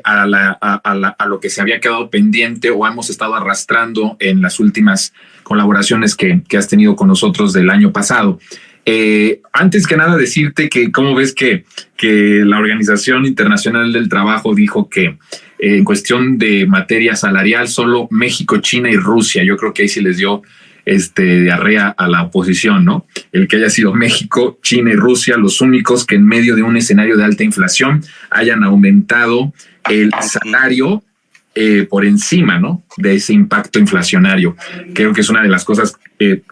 a lo que se había quedado pendiente o hemos estado arrastrando en las últimas colaboraciones que has tenido con nosotros del año pasado. Antes que nada decirte que cómo ves que la Organización Internacional del Trabajo dijo que en cuestión de materia salarial solo México, China y Rusia, yo creo que ahí sí les dio diarrea a la oposición, ¿no? El que haya sido México, China y Rusia los únicos que en medio de un escenario de alta inflación hayan aumentado el salario por encima, ¿no?, de ese impacto inflacionario. Creo que es una de las cosas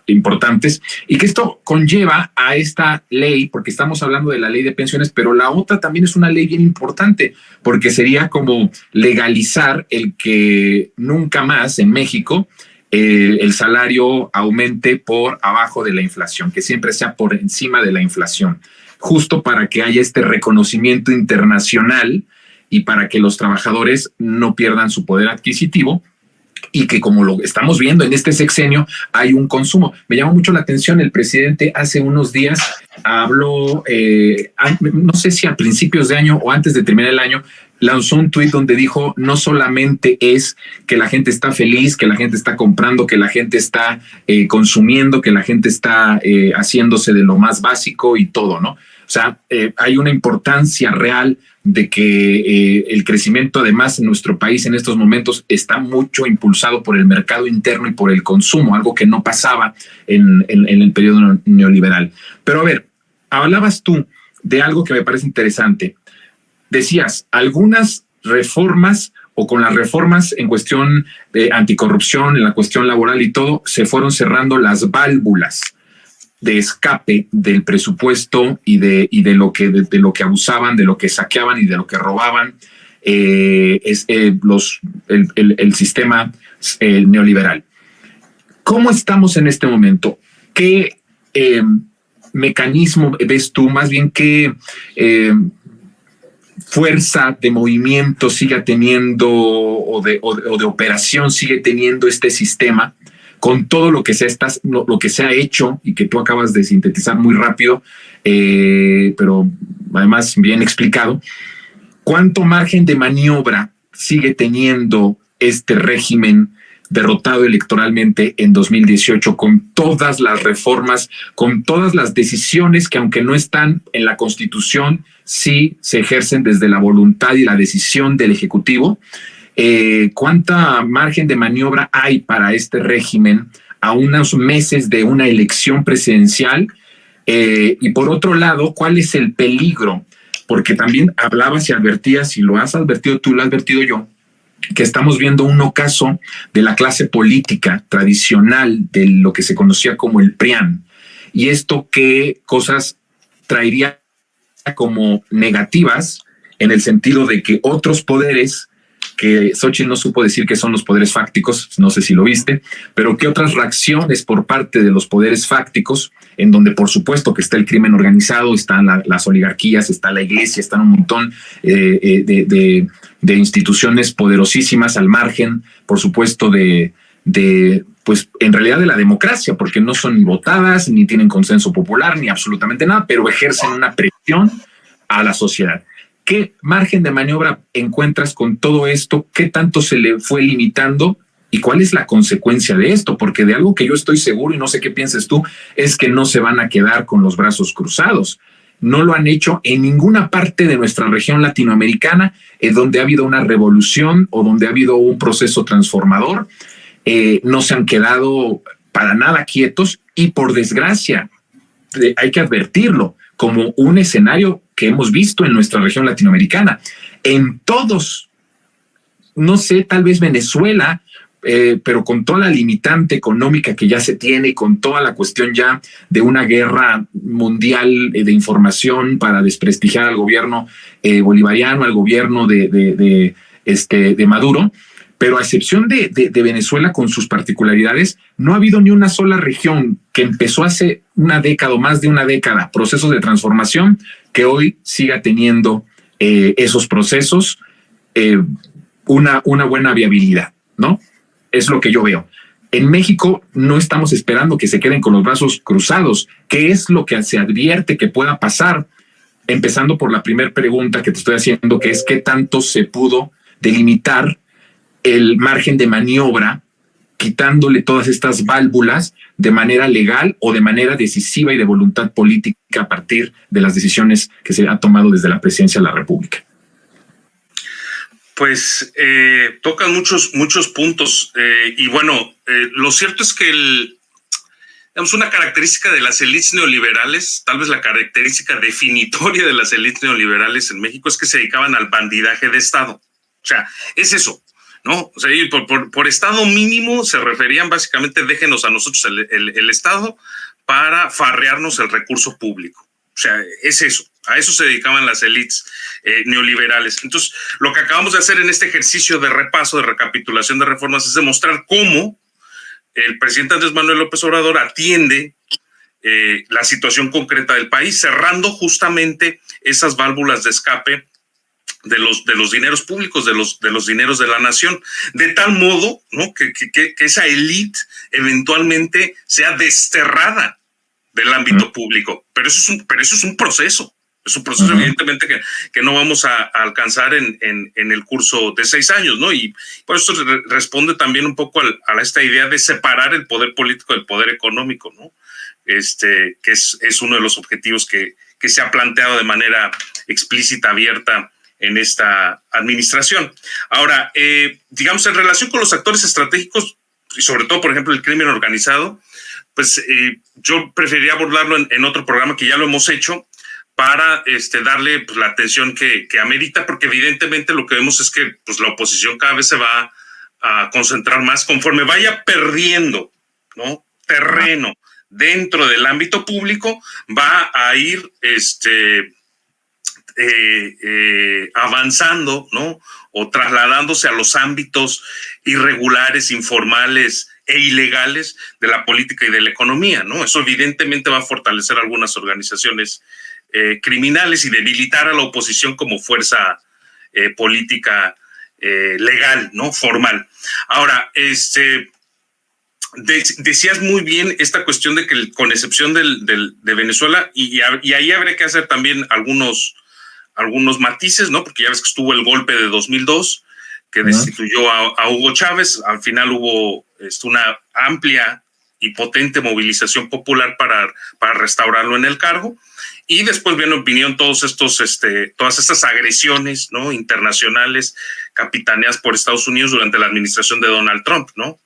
importantes y que esto conlleva a esta ley, porque estamos hablando de la ley de pensiones, pero la otra también es una ley bien importante, porque sería como legalizar el que nunca más en México el salario aumente por abajo de la inflación, que siempre sea por encima de la inflación, justo para que haya este reconocimiento internacional y para que los trabajadores no pierdan su poder adquisitivo y que, como lo estamos viendo en este sexenio, hay un consumo. Me llamó mucho la atención, el presidente hace unos días habló, no sé si a principios de año o antes de terminar el año, lanzó un tuit donde dijo: no solamente es que la gente está feliz, que la gente está comprando, que la gente está consumiendo, que la gente está haciéndose de lo más básico y todo, ¿no? O sea, hay una importancia real de que el crecimiento, además, en nuestro país en estos momentos está mucho impulsado por el mercado interno y por el consumo, algo que no pasaba en el periodo neoliberal. Pero a ver, hablabas tú de algo que me parece interesante. Decías, algunas reformas o con las reformas en cuestión de anticorrupción, en la cuestión laboral y todo, se fueron cerrando las válvulas de escape del presupuesto y de lo que abusaban, de lo que saqueaban y de lo que robaban el sistema neoliberal. ¿Cómo estamos en este momento? ¿Qué mecanismo ves tú? Más bien, ¿qué fuerza de movimiento sigue teniendo o de operación sigue teniendo este sistema con todo lo que se ha hecho y que tú acabas de sintetizar muy rápido, pero además bien explicado? ¿Cuánto margen de maniobra sigue teniendo este régimen derrotado electoralmente en 2018 con todas las reformas, con todas las decisiones que, aunque no están en la Constitución, sí se ejercen desde la voluntad y la decisión del Ejecutivo? ¿Cuánta margen de maniobra hay para este régimen a unos meses de una elección presidencial? Y por otro lado, ¿cuál es el peligro? Porque también hablabas y advertías, y lo has advertido tú, lo he advertido yo, que estamos viendo un ocaso de la clase política tradicional de lo que se conocía como el PRIAN. ¿Y esto qué cosas traería como negativas, en el sentido de que otros poderes, que Xochitl no supo decir que son los poderes fácticos, no sé si lo viste, pero qué otras reacciones por parte de los poderes fácticos, en donde por supuesto que está el crimen organizado, están las oligarquías, está la iglesia, están un montón de instituciones poderosísimas al margen, por supuesto, pues en realidad de la democracia, porque no son ni votadas, ni tienen consenso popular, ni absolutamente nada, pero ejercen una presión a la sociedad. ¿Qué margen de maniobra encuentras con todo esto? ¿Qué tanto se le fue limitando? ¿Y cuál es la consecuencia de esto? Porque de algo que yo estoy seguro, y no sé qué pienses tú, es que no se van a quedar con los brazos cruzados. No lo han hecho en ninguna parte de nuestra región latinoamericana, donde ha habido una revolución o donde ha habido un proceso transformador. No se han quedado para nada quietos y, por desgracia, hay que advertirlo, como un escenario que hemos visto en nuestra región latinoamericana. En todos, no sé, tal vez Venezuela, pero con toda la limitante económica que ya se tiene, con toda la cuestión ya de una guerra mundial de información para desprestigiar al gobierno bolivariano, al gobierno de Maduro. Pero a excepción de Venezuela con sus particularidades, no ha habido ni una sola región que empezó hace una década o más de una década procesos de transformación que hoy siga teniendo esos procesos una buena viabilidad, ¿no? Es lo que yo veo. En México no estamos esperando que se queden con los brazos cruzados. ¿Qué es lo que se advierte que pueda pasar? empezando por la primera pregunta que te estoy haciendo, que es qué tanto se pudo delimitar el margen de maniobra, quitándole todas estas válvulas de manera legal o de manera decisiva y de voluntad política a partir de las decisiones que se ha tomado desde la presidencia de la República. Pues tocan muchos puntos y bueno, lo cierto es que digamos, una característica de las élites neoliberales, tal vez la característica definitoria de las élites neoliberales en México es que se dedicaban al bandidaje de Estado. O sea, es eso, ¿no? O sea, por Estado mínimo se referían básicamente, déjenos a nosotros el Estado para farrearnos el recurso público. O sea, es eso. A eso se dedicaban las élites neoliberales. Entonces, lo que acabamos de hacer en este ejercicio de repaso, de recapitulación de reformas, es demostrar cómo el presidente Andrés Manuel López Obrador atiende la situación concreta del país, cerrando justamente esas válvulas de escape de los dineros públicos, de los dineros de la nación, de tal modo, ¿no?, que esa élite eventualmente sea desterrada del ámbito público. Pero eso es un proceso. Es un proceso, evidentemente, que no vamos a alcanzar en el curso de 6 años, ¿no? Y por eso responde también un poco a esta idea de separar el poder político del poder económico, ¿no? Que es uno de los objetivos que se ha planteado de manera explícita, abierta en esta administración. Ahora, digamos, en relación con los actores estratégicos, y sobre todo, por ejemplo, el crimen organizado, pues yo preferiría abordarlo en otro programa que ya lo hemos hecho, para darle pues, la atención que amerita, porque evidentemente lo que vemos es que pues, la oposición cada vez se va a concentrar más conforme vaya perdiendo, ¿no?, terreno dentro del ámbito público, va a ir avanzando, ¿no?, o trasladándose a los ámbitos irregulares, informales e ilegales de la política y de la economía, ¿no? Eso evidentemente va a fortalecer algunas organizaciones criminales y debilitar a la oposición como fuerza política legal, ¿no?, formal. Ahora, decías muy bien esta cuestión de que con excepción de Venezuela, y ahí habría que hacer también algunos matices, ¿no?, porque ya ves que estuvo el golpe de 2002 que destituyó a Hugo Chávez. Al final hubo una amplia y potente movilización popular para restaurarlo en el cargo. Y después vinieron todas estas agresiones, ¿no?, internacionales capitaneadas por Estados Unidos durante la administración de Donald Trump, ¿no?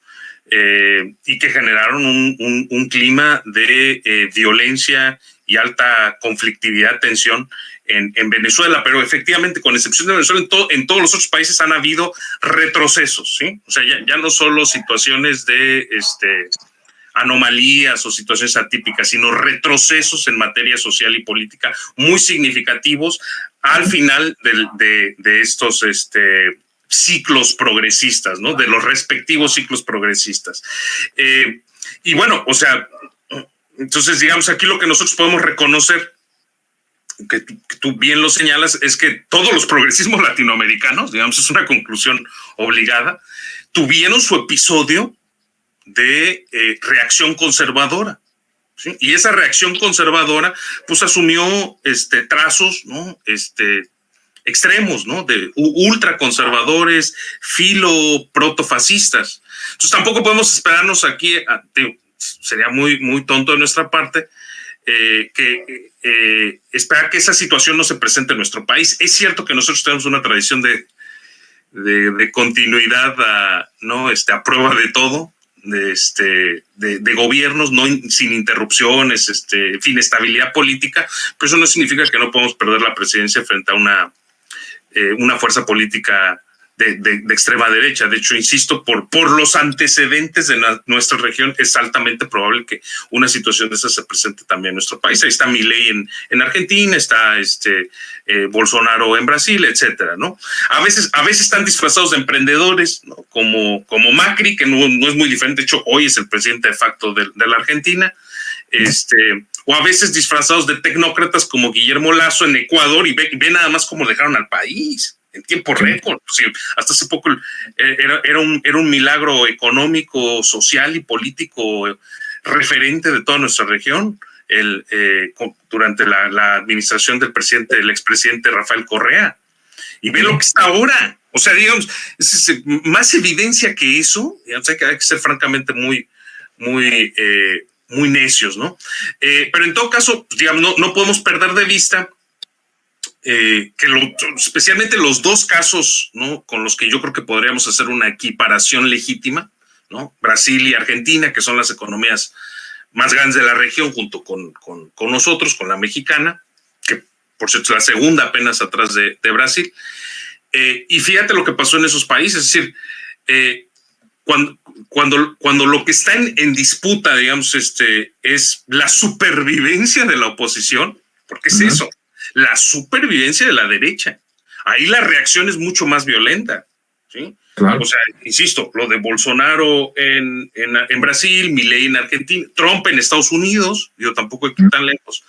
Y que generaron un clima de violencia y alta conflictividad, tensión en Venezuela. Pero efectivamente, con excepción de Venezuela, en todos los otros países han habido retrocesos, ¿sí? O sea, ya no solo situaciones de anomalías o situaciones atípicas, sino retrocesos en materia social y política muy significativos al final de estos ciclos progresistas, ¿no?, de los respectivos ciclos progresistas. Y bueno, o sea, entonces, digamos, aquí lo que nosotros podemos reconocer, que tú bien lo señalas, es que todos los progresismos latinoamericanos, digamos, es una conclusión obligada, tuvieron su episodio de reacción conservadora, ¿sí? Y esa reacción conservadora pues asumió trazos, ¿no?, extremos, ¿no?, de ultraconservadores, protofascistas. Entonces tampoco podemos esperarnos aquí, sería muy tonto de nuestra parte esperar que esa situación no se presente en nuestro país. Es cierto que nosotros tenemos una tradición de continuidad ¿no?, a prueba de todo, de gobiernos sin interrupciones, en fin, estabilidad política, pero eso no significa que no podamos perder la presidencia frente a una fuerza política de extrema derecha. De hecho, insisto, por los antecedentes de nuestra región, es altamente probable que una situación de esa se presente también en nuestro país. Ahí está Milei en Argentina, está Bolsonaro en Brasil, etcétera, ¿no? A veces están disfrazados de emprendedores, ¿no?, como Macri, que no es muy diferente. De hecho, hoy es el presidente de facto de la Argentina. O a veces disfrazados de tecnócratas como Guillermo Lasso en Ecuador, y ve nada más cómo dejaron al país en tiempo récord. Sí, hasta hace poco era un milagro económico, social y político referente de toda nuestra región. durante la administración del expresidente Rafael Correa. Y ve lo que está ahora. O sea, digamos, es más evidencia que eso. O sea, que hay que ser francamente muy necios, ¿no? Pero en todo caso, digamos, no podemos perder de vista que especialmente los dos casos, ¿no?, con los que yo creo que podríamos hacer una equiparación legítima, ¿no? Brasil y Argentina, que son las economías más grandes de la región, junto con nosotros, con la mexicana, que por cierto es la segunda apenas atrás de Brasil. Y fíjate lo que pasó en esos países, es decir, cuando lo que está en disputa, digamos, es la supervivencia de la oposición, porque es eso, la supervivencia de la derecha. Ahí la reacción es mucho más violenta, ¿sí? Claro. O sea, insisto, lo de Bolsonaro en Brasil, Milei en Argentina, Trump en Estados Unidos, yo tampoco hay que ir tan lejos.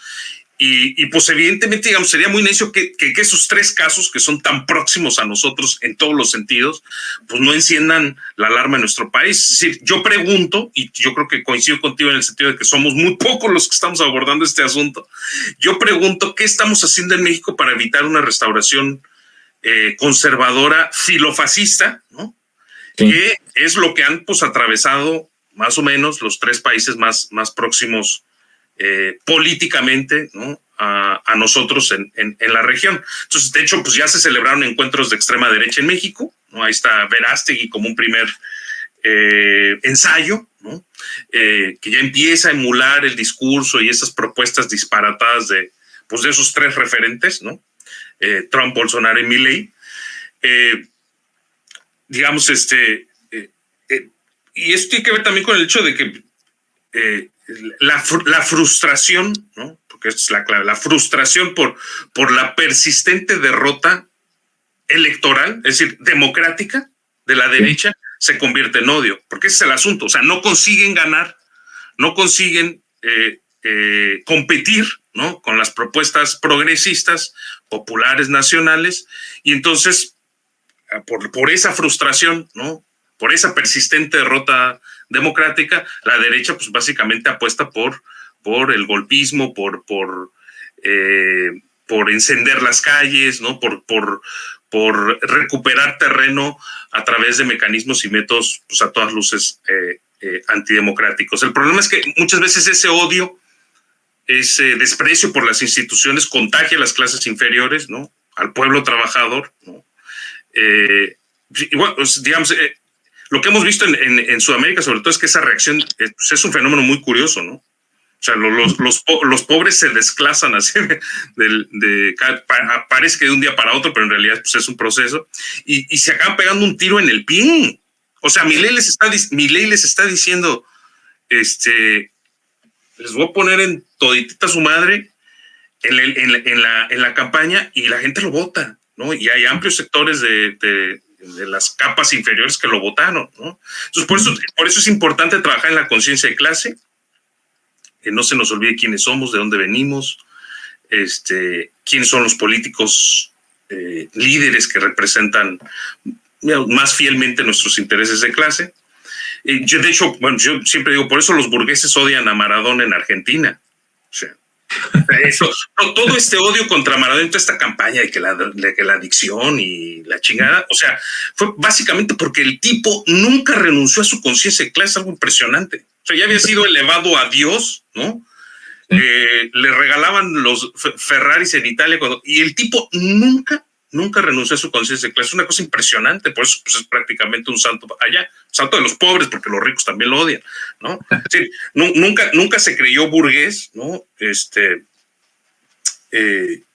Y pues evidentemente, digamos, sería muy necio que esos tres casos que son tan próximos a nosotros en todos los sentidos, pues no enciendan la alarma en nuestro país. Es decir, yo pregunto, y yo creo que coincido contigo en el sentido de que somos muy pocos los que estamos abordando este asunto, yo pregunto, ¿qué estamos haciendo en México para evitar una restauración conservadora filofascista, ¿no? Sí. Que es lo que han pues atravesado más o menos los tres países más próximos políticamente, ¿no?, a nosotros en la región. Entonces, de hecho, pues ya se celebraron encuentros de extrema derecha en México, ¿no? Ahí está Verástegui como un primer ensayo, ¿no?, que ya empieza a emular el discurso y esas propuestas disparatadas de esos tres referentes, ¿no? Trump, Bolsonaro y Milei. Digamos, y esto tiene que ver también con el hecho de que la frustración, ¿no?, porque esta es la clave, la frustración por la persistente derrota electoral, es decir, democrática de la derecha, se convierte en odio, porque ese es el asunto. O sea, no consiguen ganar, no consiguen competir, ¿no?, con las propuestas progresistas, populares, nacionales, y entonces, por esa frustración, ¿no?, por esa persistente derrota democrática, la derecha pues básicamente apuesta por el golpismo, por encender las calles, ¿no?, por recuperar terreno a través de mecanismos y métodos pues a todas luces antidemocráticos. El problema es que muchas veces ese odio, ese desprecio por las instituciones contagia a las clases inferiores, ¿no?, al pueblo trabajador, ¿no? Igual, pues, digamos, lo que hemos visto en Sudamérica, sobre todo, es que esa reacción pues es un fenómeno muy curioso, ¿no? O sea, los pobres se desclasan así, parece que de un día para otro, pero en realidad pues, es un proceso, y se acaban pegando un tiro en el pie. O sea, Milei les está diciendo, les voy a poner en toditita su madre en la campaña, y la gente lo vota, ¿no? Y hay amplios sectores de las capas inferiores que lo votaron, ¿no? Entonces, por eso es importante trabajar en la conciencia de clase, que no se nos olvide quiénes somos, de dónde venimos, quiénes son los políticos líderes que representan más fielmente nuestros intereses de clase. Yo, de hecho, bueno, yo siempre digo, por eso los burgueses odian a Maradona en Argentina. O sea, todo este odio contra Maradona, toda esta campaña de que la adicción y la chingada, o sea, fue básicamente porque el tipo nunca renunció a su conciencia de clase, algo impresionante. O sea, ya había sido elevado a Dios, ¿no? Le regalaban los Ferraris en Italia y el tipo nunca renunció a su conciencia de clase. Es una cosa impresionante, por eso pues, es prácticamente un santo allá, santo de los pobres, porque los ricos también lo odian, ¿no? Sí, nunca se creyó burgués, ¿no?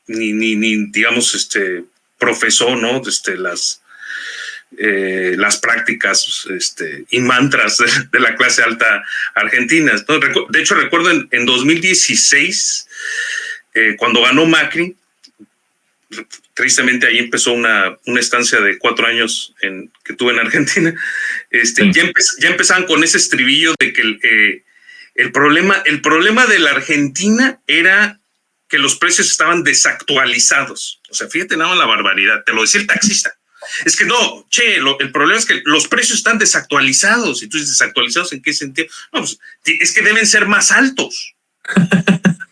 Ni digamos, profesó, ¿no?, las prácticas y mantras de la clase alta argentina, ¿no? De hecho, recuerdo en 2016, cuando ganó Macri, tristemente ahí empezó una estancia de 4 años que tuve en Argentina. Sí. Ya empezaban con ese estribillo de que el problema de la Argentina era que los precios estaban desactualizados. O sea, fíjate nada más la barbaridad, te lo decía el taxista. Es que no, el problema es que los precios están desactualizados. Y tú dices, ¿desactualizados en qué sentido? No, pues es que deben ser más altos.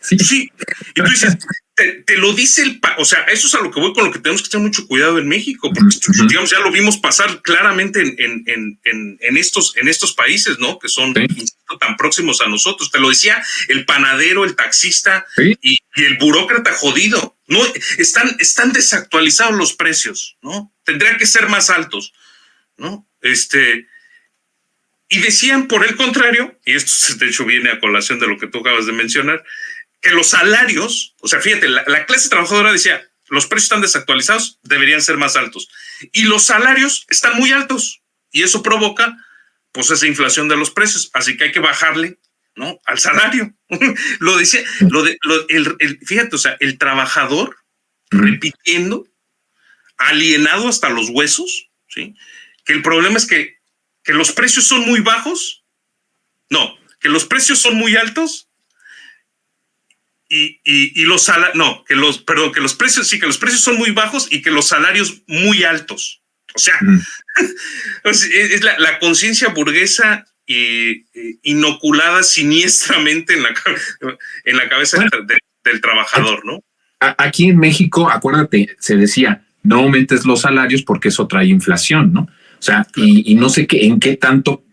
Sí. Sí. Y tú dices, te lo dice o sea, eso es a lo que voy, con lo que tenemos que tener mucho cuidado en México, porque digamos, ya lo vimos pasar claramente en estos países, ¿no? Que son tan próximos a nosotros. Te lo decía el panadero, el taxista y el burócrata jodido. No, están desactualizados los precios, ¿no? Tendrían que ser más altos, ¿no? Y decían, por el contrario, y esto de hecho viene a colación de lo que tú acabas de mencionar, que los salarios, o sea, fíjate, la clase trabajadora decía, los precios están desactualizados, deberían ser más altos. Y los salarios están muy altos. Y eso provoca, pues, esa inflación de los precios. Así que hay que bajarle, ¿no?, al salario. Lo decía, fíjate, o sea, el trabajador repitiendo, alienado hasta los huesos, ¿sí? Que el problema es que los precios son muy bajos. No, que los precios son muy altos. Y los salarios, no, que los precios, sí, que los precios son muy bajos y que los salarios muy altos. O sea, es la conciencia burguesa inoculada siniestramente en la cabeza del trabajador, ¿no? Aquí en México, acuérdate, se decía, no aumentes los salarios porque eso trae inflación, ¿no? O sea, y no sé en qué tanto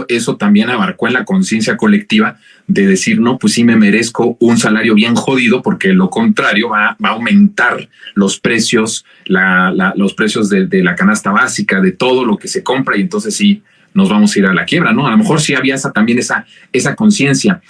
eso también abarcó en la conciencia colectiva de decir, no, pues sí me merezco un salario bien jodido porque lo contrario va a aumentar los precios, los precios de la canasta básica, de todo lo que se compra, y entonces sí nos vamos a ir a la quiebra, ¿no? A lo mejor sí había también esa conciencia.